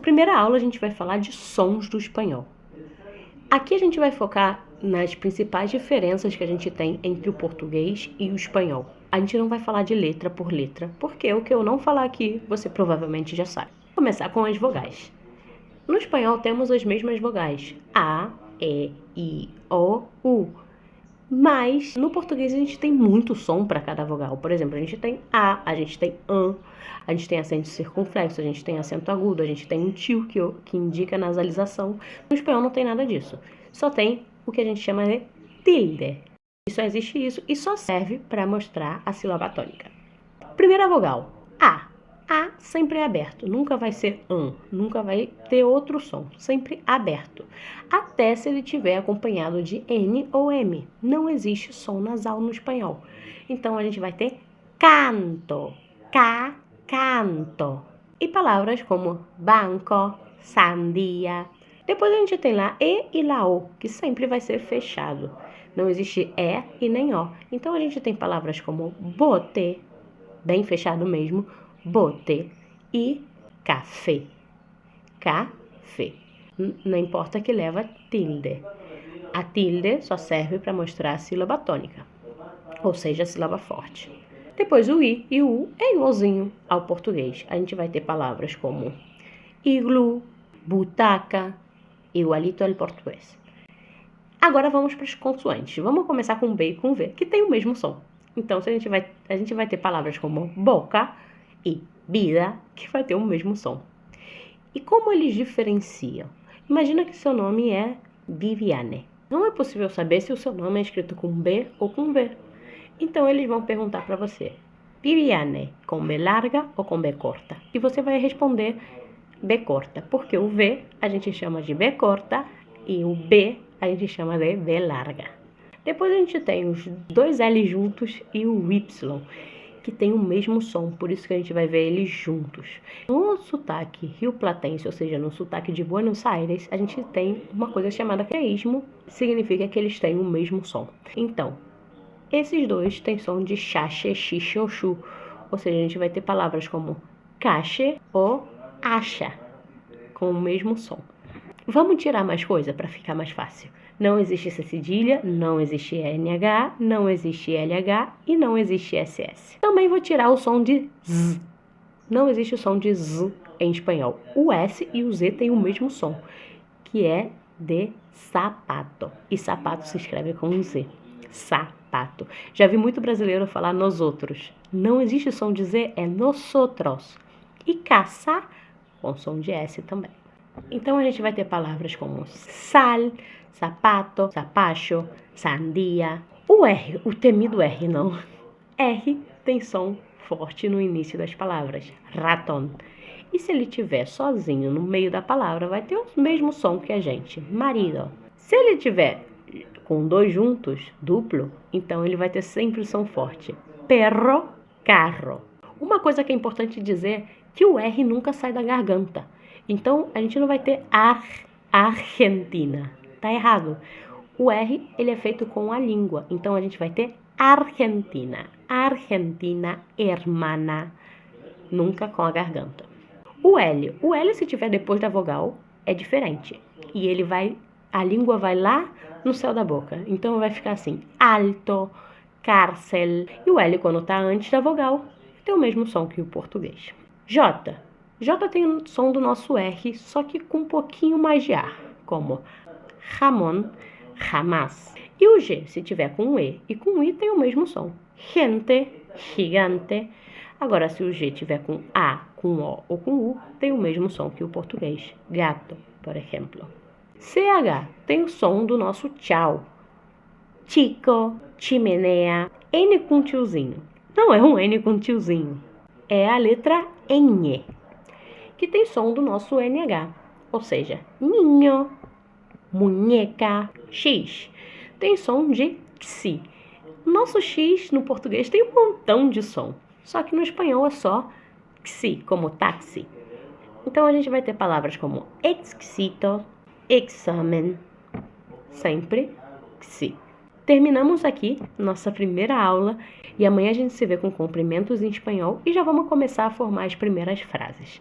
primeira aula a gente vai falar de sons do espanhol. Aqui a gente vai focar nas principais diferenças que a gente tem entre o português e o espanhol. A gente não vai falar de letra por letra, porque o que eu não falar aqui, você provavelmente já sabe. Vou começar com as vogais. No espanhol temos as mesmas vogais, A, E, I, O, U. Mas no português a gente tem muito som para cada vogal. Por exemplo, a gente tem A, a gente tem AN, a gente tem acento circunflexo, a gente tem acento agudo, a gente tem um tio que indica nasalização. No espanhol não tem nada disso. Só tem o que a gente chama de tilde. E só existe isso e só serve para mostrar a sílaba tônica. Primeira vogal, A. A sempre é aberto, nunca vai ser nunca vai ter outro som, sempre aberto. Até se ele tiver acompanhado de N ou M. Não existe som nasal no espanhol. Então a gente vai ter canto, canto. E palavras como banco, sandia. Depois a gente tem lá E e lá O, que sempre vai ser fechado. Não existe E e nem O. Então a gente tem palavras como bote, bem fechado mesmo, bote, e café. Café. Não importa que leva tilde. A tilde só serve para mostrar a sílaba tônica, ou seja, a sílaba forte. Depois o I e o U é igualzinho ao português. A gente vai ter palavras como iglu, butaca, igualito ao português. Agora vamos para as consoantes. Vamos começar com B e com V, que tem o mesmo som. Então a gente vai ter palavras como boca e vida, que vai ter o mesmo som. E como eles diferenciam? Imagina que seu nome é Viviane. Não é possível saber se o seu nome é escrito com B ou com V. Então eles vão perguntar para você, Viviane, com B larga ou com B corta? E você vai responder B corta, porque o V a gente chama de B corta e o B a gente chama de B larga. Depois a gente tem os dois L juntos e o Y, que tem o mesmo som, por isso que a gente vai ver eles juntos. No sotaque rioplatense, ou seja, no sotaque de Buenos Aires, a gente tem uma coisa chamada queísmo, significa que eles têm o mesmo som. Então, esses dois têm som de xaxe, xixe ou chu, ou seja, a gente vai ter palavras como cache ou acha, com o mesmo som. Vamos tirar mais coisa para ficar mais fácil. Não existe C cedilha, não existe NH, não existe LH e não existe SS. Também vou tirar o som de Z. Não existe o som de Z em espanhol. O S e o Z têm o mesmo som, que é de sapato. E sapato se escreve com Z. Sapato. Já vi muito brasileiro falar nos outros. Não existe som de Z, é nosotros. E caça com som de S também. Então a gente vai ter palavras como sal, sapato, zapacho, sandia. O R, o temido R não. R tem som forte no início das palavras, ratón. E se ele estiver sozinho no meio da palavra, vai ter o mesmo som que a gente, marido. Se ele estiver com dois juntos, duplo, então ele vai ter sempre o som forte, perro, carro. Uma coisa que é importante dizer é que o R nunca sai da garganta. Então, a gente não vai ter Argentina. Tá errado. O R, ele é feito com a língua. Então, a gente vai ter Argentina. Argentina, hermana. Nunca com a garganta. O L, se tiver depois da vogal, é diferente. E a língua vai lá no céu da boca. Então, vai ficar assim, alto, cárcel. E o L, quando tá antes da vogal, tem o mesmo som que o português. J tem o som do nosso R, só que com um pouquinho mais de ar, como jamón, jamás. E o G, se tiver com E e com I, tem o mesmo som. Gente, gigante. Agora, se o G tiver com A, com O ou com U, tem o mesmo som que o português. Gato, por exemplo. CH tem o som do nosso tchau. Chico, chimenea. N com tiozinho. Não é um N com tiozinho. É a letra N, que tem som do nosso NH, ou seja, ninho, muñeca, X, tem som de xi. Nosso X no português tem um montão de som, só que no espanhol é só xi, como táxi. Então a gente vai ter palavras como exquisito, examen, sempre xi. Terminamos aqui nossa primeira aula e amanhã a gente se vê com cumprimentos em espanhol e já vamos começar a formar as primeiras frases.